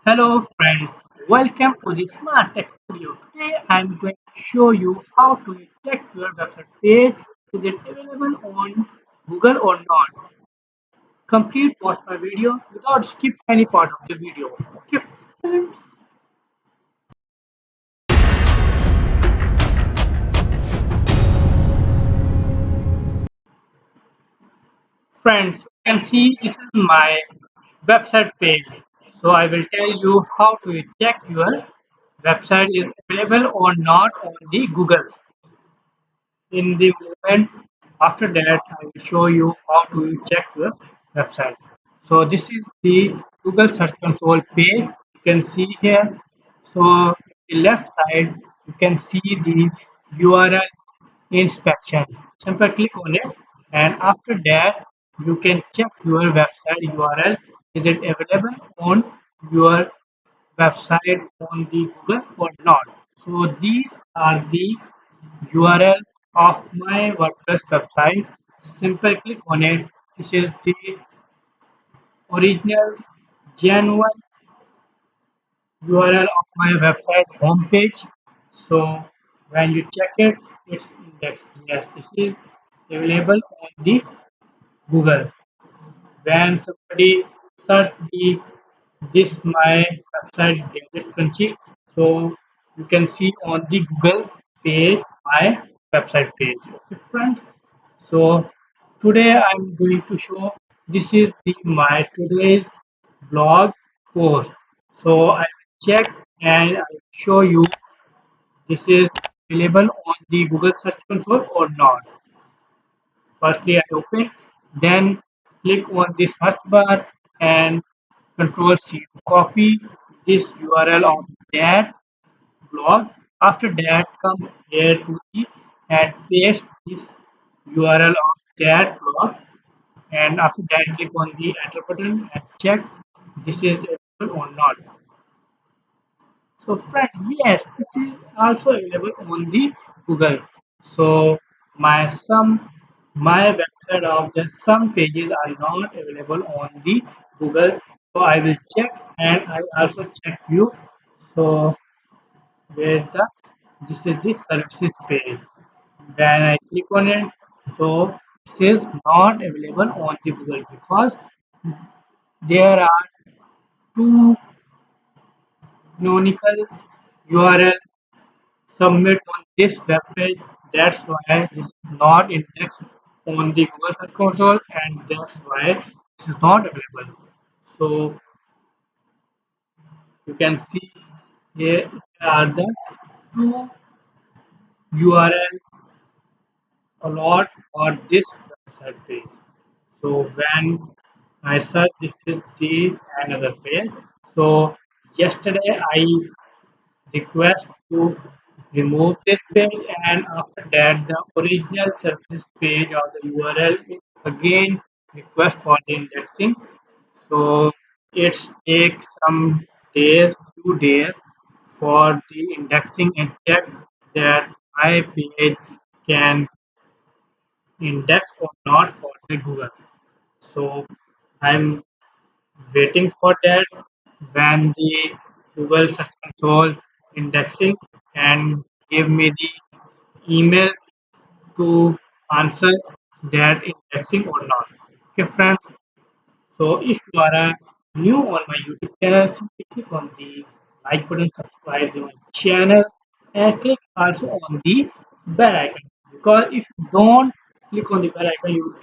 Hello friends, welcome to the Smart Tech Studio. Today I'm going to show you how to check your website page. Is it available on Google or not? Complete watch my video without skip any part of the video. Okay friends? Friends, you can see this is my website page. So I will tell you how to check your website is available or not on the Google. In the moment after that, I will show you how to check your website. So this is the Google Search Console page. You can see here. So the left side, you can see the URL inspection. Simply click on it, and after that, you can check your website URL. Is it available on your website on the Google or not? So these are the URL of my WordPress website. Simply click on it. This is the original genuine URL of my website homepage. So when you check it, it's indexed. Yes, this is available on the Google. When somebody search the this my website David Crunchy, so you can see on the Google page my website page. Okay, friends. So today I'm going to show this is my today's blog post. So I will check and I will show you this is available on the Google Search Console or not. Firstly, I open, then click on the search bar and Control C to copy this URL of that blog. After that, come here to the and paste this URL of that blog. And after that, click on the enter button and check this is available or not. So friend, yes, this is also available on the Google. So my website of the some pages are not available on the Google. So I will check and I also check you. So where's the this is the services page. When I click on it, so this is not available on the Google because there are two canonical URL submit on this web page. That's why this is not indexed on the Google Search Console, and that's why this is not available. So you can see here are the two URL allowed for this website page. So when I search, this is the another page. So yesterday I request to remove this page, and after that the original services page of the URL is again request for the indexing. So it takes some days, few days for the indexing and check that my page can index or not for the Google. So I'm waiting for that when the Google Search Console indexing and give me the email to answer that indexing or not. Okay, friends. So if you are new on my YouTube channel, simply click on the like button, subscribe to my channel, and click also on the bell icon. Because if you don't click on the bell icon, you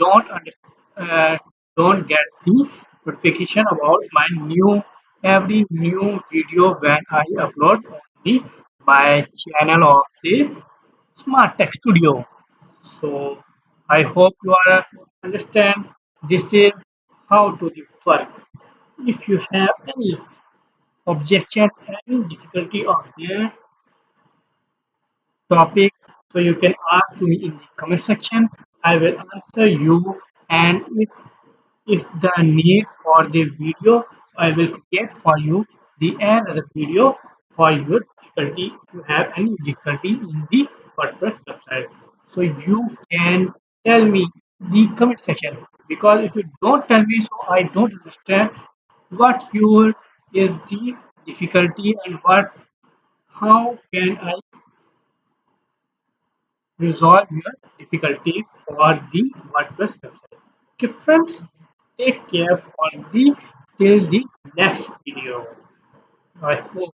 don't get the notification about my every new video when I upload on the my channel of the Smart Tech Studio. So I hope you are understand this is how to the work. If you have any objection, any difficulty of their topic, so you can ask me in the comment section. I will answer you, and if the need for the video, I will create for you the another video for your difficulty if you have any difficulty in the WordPress website. So you can tell me the comment section, because if you don't tell me, so I don't understand what your is the difficulty and how can I resolve your difficulties for the WordPress website. Okay, friends, take care for the till the next video. I hope